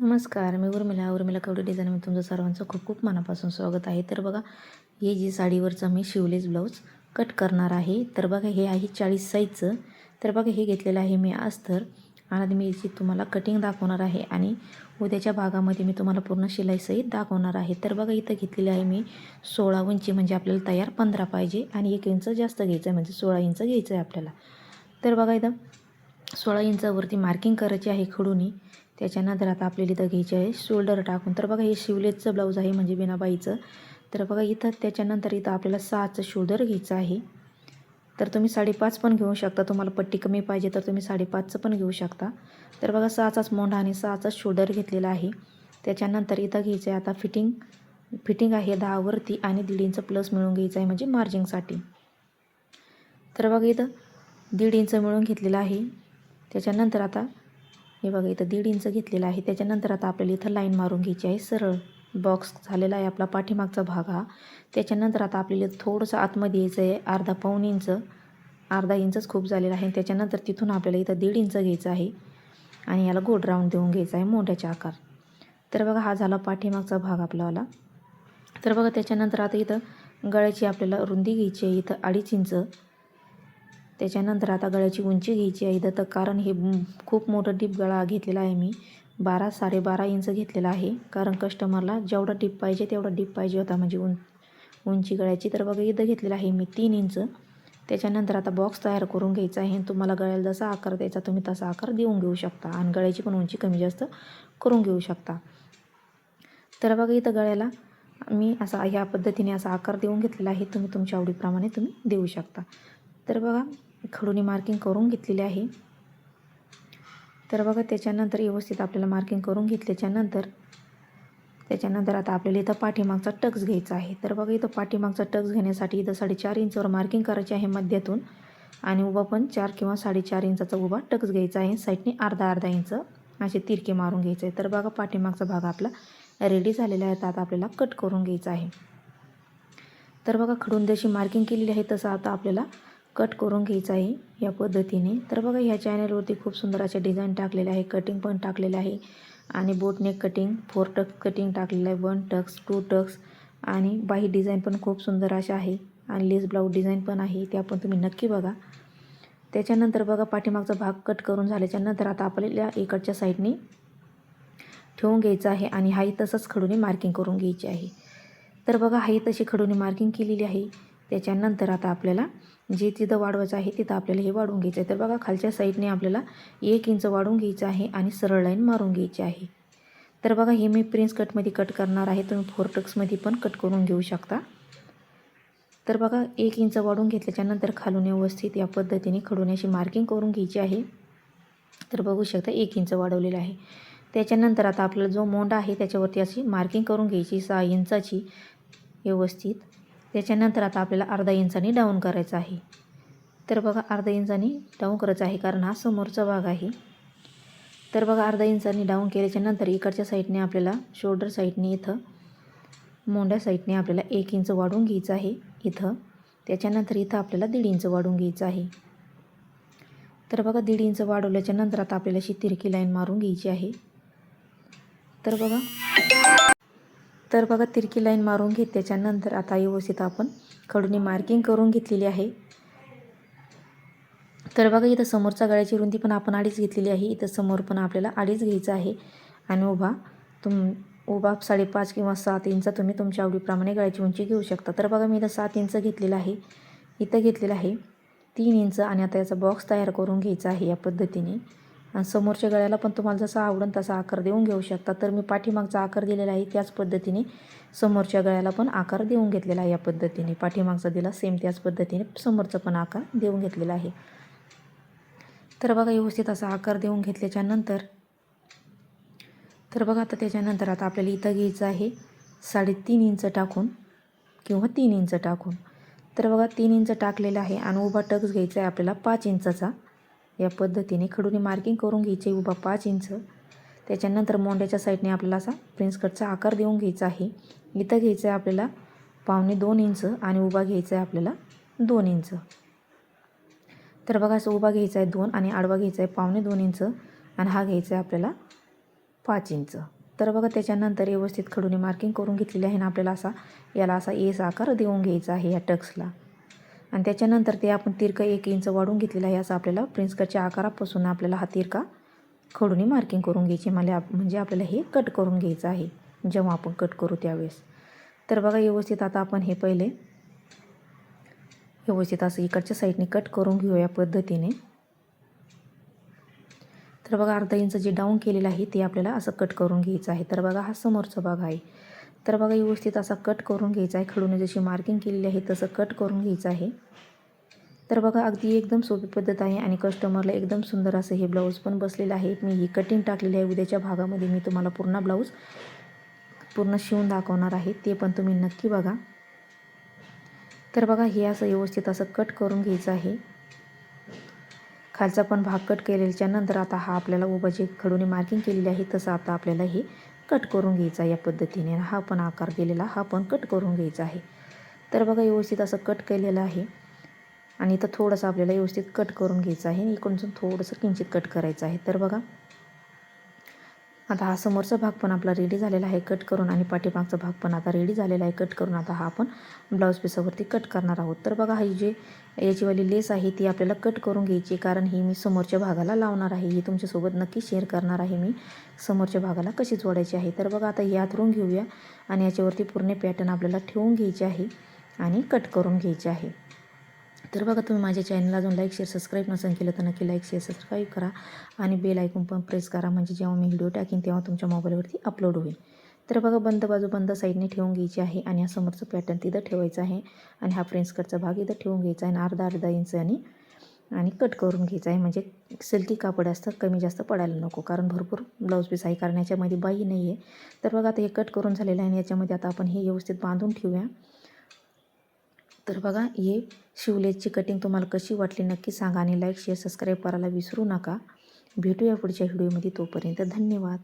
नमस्कार, मी उर्मिला कवडे डिझाईनमध्ये तुमचं सर्वांचं खूप खूप मनापासून स्वागत आहे. तर बघा, हे जी साडीवरचं मी शिवलेस ब्लाऊज कट करणार आहे. तर बघा, हे आहे 40 साईजचं. तर बघा, हे घेतलेलं आहे मी अस्तर आणि मी याची तुम्हाला कटिंग दाखवणार आहे आणि उद्याच्या भागामध्ये मी तुम्हाला पूर्ण शिलाईसहित दाखवणार आहे. तर बघा, इथं घेतलेली आहे मी 16 इंची, म्हणजे आपल्याला तयार 15 पाहिजे आणि 1 इंच जास्त घ्यायचं आहे, म्हणजे 16 इंच घ्यायचं आहे आपल्याला. तर बघा, इथं 16 इंचावरती मार्किंग करायची आहे खडूनी. त्याच्यानंतर आता आपल्याला इथं घ्यायचे आहे शोल्डर टाकून. तर बघा, हे शिवलेसचं ब्लाऊज आहे, म्हणजे बिनाबाईचं. तर बघा, इथं त्याच्यानंतर इथं आपल्याला 6चं शोल्डर घ्यायचं आहे. तर तुम्ही 5.5 पण घेऊ शकता. तुम्हाला पट्टी कमी पाहिजे तर तुम्ही 5.5चं पण घेऊ शकता. तर बघा, 6चाच मोंढा आणि 6चाच शोल्डर घेतलेला आहे. त्याच्यानंतर इथं घ्यायचं आहे आता फिटिंग आहे 10 वरती आणि 1.5 इंच प्लस मिळून घ्यायचं आहे, म्हणजे मार्जिंगसाठी. तर बघा, इथं 1.5 इंच मिळून घेतलेलं आहे. त्याच्यानंतर आता हे बघा, इथं 1.5 इंच घेतलेला आहे. त्याच्यानंतर आता आपल्याला इथं लाईन मारून घ्यायची आहे. सरळ बॉक्स झालेला आहे आपला पाठीमागचा भाग हा. त्याच्यानंतर आता आपल्याला थोडंसं आतमध्ये यायचं आहे, पाऊण इंच, अर्धा इंचच खूप झालेला आहे. त्याच्यानंतर तिथून आपल्याला इथं 1.5 इंच घ्यायचं आहे आणि याला गोल राऊंड देऊन घ्यायचा आहे मोंढ्याचा आकार. तर बघा, हा झाला पाठीमागचा भाग आपल्याला. तर बघा, त्याच्यानंतर आता इथं गळ्याची आपल्याला रुंदी घ्यायची आहे, इथं 2.5 इंच. त्याच्यानंतर आता गळ्याची उंची घ्यायची आहे इथं, तर कारण हे खूप मोठं डीप गळा घेतलेला आहे मी, 12-12.5 इंच घेतलेला आहे. कारण कस्टमरला जेवढा डीप पाहिजे तेवढा डीप पाहिजे होता, म्हणजे उंची गळ्याची. तर बघा, इथं घेतलेला आहे मी 3 इंच. त्याच्यानंतर आता बॉक्स तयार करून घ्यायचा आहे. तुम्हाला गळ्याला जसा आकार द्यायचा तुम्ही तसा आकार देऊन घेऊ शकता आणि गळ्याची पण उंची कमी जास्त करून घेऊ शकता. तर बघा, इथं गळ्याला मी असा ह्या पद्धतीने असा आकार देऊन घेतलेला आहे. तुम्ही तुमच्या आवडीप्रमाणे तुम्ही देऊ शकता. तर बघा, खडूनी मार्किंग करून घेतलेली आहे. तर बघा, त्याच्यानंतर व्यवस्थित आपल्याला मार्किंग करून घेतल्याच्यानंतर त्याच्यानंतर आता आपल्याला इथं पाठीमागचा टक्स घ्यायचा आहे. तर बघा, इथं पाठीमागचा टक्स घेण्यासाठी इथं 4.5 इंचवर मार्किंग करायची आहे मध्यातून आणि उभा पण 4 किंवा 4.5 इंचाचा उभा टक्स घ्यायचा आहे. साईडने अर्धा इंच असे तिरके मारून घ्यायचे आहे. तर बघा, पाठीमागचा भाग आपला रेडी झालेला आहे. आता आपल्याला कट करून घ्यायचा आहे. तर बघा, खडून जशी मार्किंग केलेली आहे तसं आता आपल्याला कट करून घ्यायचं आहे या पद्धतीने. तर बघा, ह्या चॅनलवरती खूप सुंदर अशा डिझाईन टाकलेल्या आहे, कटिंग पण टाकलेलं आहे आणि बोटनेक कटिंग, 4 टक्स कटिंग टाकलेलं आहे, 1 टक्स, 2 टक्स आणि बाही डिझाईन पण खूप सुंदर अशा आहे आणि लेस ब्लाऊज डिझाईन पण आहे, त्या पण तुम्ही नक्की बघा. त्याच्यानंतर बघा, पाठीमागचा भाग कट करून झाल्याच्यानंतर आता आपल्याला इकडच्या साईडने ठेवून घ्यायचं आहे आणि हाही तसंच खडूने मार्किंग करून घ्यायची आहे. तर बघा, हाही तशी खडूने मार्किंग केलेली आहे. त्याच्यानंतर आता आपल्याला जे तिथं वाढवायचं आहे तिथं आपल्याला हे वाढवून घ्यायचं आहे. तर बघा, खालच्या साईडने आपल्याला 1 इंच वाढवून घ्यायचं आहे आणि सरळ लाईन मारून घ्यायची आहे. तर बघा, हे मी प्रिन्स कटमध्ये कट करणार आहे. तुम्ही 4 टक्समध्ये पण कट करून घेऊ शकता. तर बघा, 1 इंच वाढवून घेतल्याच्यानंतर खालून व्यवस्थित या पद्धतीने खडून अशी मार्किंग करून घ्यायची आहे. तर बघू शकता, 1 इंच वाढवलेलं आहे. त्याच्यानंतर आता आपल्याला जो मोंढा आहे त्याच्यावरती अशी मार्किंग करून घ्यायची 6 इंचाची व्यवस्थित. त्याच्यानंतर आता आपल्याला अर्धा इंचाने डाऊन करायचं आहे. तर बघा, अर्धा इंचाने डाऊन करायचं आहे कारण हा समोरचा भाग आहे. तर बघा, अर्धा इंचाने डाऊन केल्याच्यानंतर इकडच्या साईडने आपल्याला शोल्डर साईडने इथं मोंढ्या साईडने आपल्याला 1 इंच वाढवून घ्यायचं आहे इथं. त्याच्यानंतर इथं आपल्याला 1.5 इंच वाढवून घ्यायचं आहे. तर बघा, 1.5 इंच वाढवल्याच्यानंतर आता आपल्याला अशी तिरकी लाईन मारून घ्यायची आहे. तर बघा, तिरकी लाईन मारून घेतल्याच्यानंतर आता व्यवस्थित आपण खडूने मार्किंग करून घेतलेली आहे. तर बघा, इथं समोरचा गळ्याची रुंदी पण आपण 2.5 घेतलेली आहे. इथं समोर पण आपल्याला 2.5 घ्यायचं आहे आणि उभा 5.5 किंवा 7 इंच तुम्ही तुमच्या आवडीप्रमाणे गळ्याची उंची घेऊ शकता. तर बघा, मी इथं 7 इंच घेतलेलं आहे. इथं घेतलेलं आहे 3 इंच आणि आता याचा बॉक्स तयार करून घ्यायचा आहे या पद्धतीने. आणि समोरच्या गळ्याला पण तुम्हाला जसा आवडेल तसा आकार देऊन घेऊ शकता. तर मी पाठीमागचा आकार दिलेला आहे त्याच पद्धतीने समोरच्या गळ्याला पण आकार देऊन घेतलेला आहे. या पद्धतीने पाठीमागचा दिला सेम त्याच पद्धतीने समोरचा पण आकार देऊन घेतलेला आहे. तर बघा, व्यवस्थित असा आकार देऊन घेतल्याच्यानंतर तर बघा, आता त्याच्यानंतर आता आपल्याला इथं घ्यायचं आहे 3.5 इंच टाकून किंवा 3 इंच टाकून. तर बघा, 3 इंच टाकलेलं आहे आणि उभा टक्स घ्यायचा आहे आपल्याला 5 इंचाचा. या पद्धतीने खडूने मार्किंग करून घ्यायची उभा 5 इंच. त्याच्यानंतर मोंढ्याच्या साईडने आपल्याला असा प्रिन्स कटचा आकार देऊन घ्यायचा आहे. इथं घ्यायचं आहे आपल्याला 1.25 इंच आणि उभा घ्यायचा आहे आपल्याला 2 इंच. तर बघा, असं उभा घ्यायचा आहे 2 आणि आडवा घ्यायचा आहे 1.25 इंच आणि हा घ्यायचा आहे आपल्याला 5 इंच. तर बघा त्याच्यानंतर व्यवस्थित खडूने मार्किंग करून घेतलेली आहे ना. आपल्याला याला असा एस आकार देऊन घ्यायचा आहे या टक्सला. आणि त्याच्यानंतर ते आपण तिरका 1 इंच वाढवून घेतलेला आहे. असं आपल्याला प्रिन्स कटच्या आकारापासून आपल्याला हा तिरका खडूने मार्किंग करून घ्यायची. म्हणजे आपल्याला हे कट करून घ्यायचं आहे जेव्हा आपण कट करू त्यावेळेस. तर बघा व्यवस्थित आता आपण हे पहिले व्यवस्थित असं इकडच्या साईडने कट करून घेऊ या पद्धतीने. तर बघा अर्धा इंच जे डाऊन केलेलं आहे ते आपल्याला असं कट करून घ्यायचं आहे. तर बघा हा समोरचा भाग आहे. तर बघा व्यवस्थित असा कट करून घ्यायचा आहे. खडूने जशी मार्किंग केलेली आहे तसं कट करून घ्यायचं आहे. तर बघा अगदी एकदम सोपी पद्धत आहे आणि कस्टमरला एकदम सुंदर असं हे ब्लाऊज पण बसलेलं आहे. मी ही कटिंग टाकलेली आहे. उद्याच्या भागामध्ये मी तुम्हाला पूर्ण ब्लाऊज पूर्ण शिवून दाखवणार आहे, ते पण तुम्ही नक्की बघा. तर बघा हे असं व्यवस्थित असं कट करून घ्यायचं आहे. खालचा पण भाग कट केल्याच्या नंतर आता हा आपल्याला उभा जे खडूने मार्किंग केलेली आहे तसं आता आपल्याला हे कट करून घ्यायचा या पद्धतीने. हा पण आकार दिलेला हा पण कट करून घ्यायचा आहे. तर बघा व्यवस्थित असं कट केलेलं आहे आणि इथं थोडंसं आपल्याला व्यवस्थित कट करून घ्यायचं आहे. इकडून थोडंसं किंचित कट करायचं आहे. तर बघा आता हा समोरचा भाग पण आपला रेडी झालेला आहे कट करून आणि पाठीमागचा भाग पण आता रेडी झालेला आहे कट करून. आता हा आपण ब्लाऊज पीसावरती कट करणार आहोत. तर बघा ही जी याचीवाली लेस आहे ती आपल्याला कट करून घ्यायची, कारण ही मी समोरच्या भागाला लावणार आहे. ही तुमच्यासोबत नक्की शेअर करणार आहे मी समोरच्या भागाला कशी जोडायची आहे. तर बघा आता ही आतरून घेऊया आणि याच्यावरती पूर्ण पॅटर्न आपल्याला ठेवून घ्यायची आहे आणि कट करून घ्यायची आहे. तर बघा तुम्ही माझ्या चॅनलला अजून लाईक शेअर सबस्क्राईब नसेल केलं तर नक्की लाईक शेअर सबस्क्राईब करा आणि बेल आयकॉन पण प्रेस करा, म्हणजे जेव्हा मी व्हिडिओ टाकीन तेव्हा तुमच्या मोबाईलवरती अपलोड होईल. तर बघा बंद बाजू बंद साईडने ठेवून घ्यायची आहे आणि हा समोरचं पॅटर्न तिथं ठेवायचा आहे आणि हा प्रिन्स कटचा भाग इथं ठेवून घ्यायचा आहे आणि अर्धा इंच आणि कट करून घ्यायचा आहे. म्हणजे सिल्की कापड असतं, कमी जास्त पडायला नको, कारण भरपूर ब्लाऊज पीस आहे, कारण याच्यामध्ये बाई नाही आहे. तर बघा आता हे कट करून झालेलं आहे आणि याच्यामध्ये आता आपण हे व्यवस्थित बांधून ठेवूया. तर बघा हे शिवलेसची कटिंग तुम्हाला कशी वाटली नक्की सांगा आणि लाईक शेअर सबस्क्राईब करायला विसरू नका. भेटूया पुढच्या व्हिडिओमध्ये. तोपर्यंत धन्यवाद.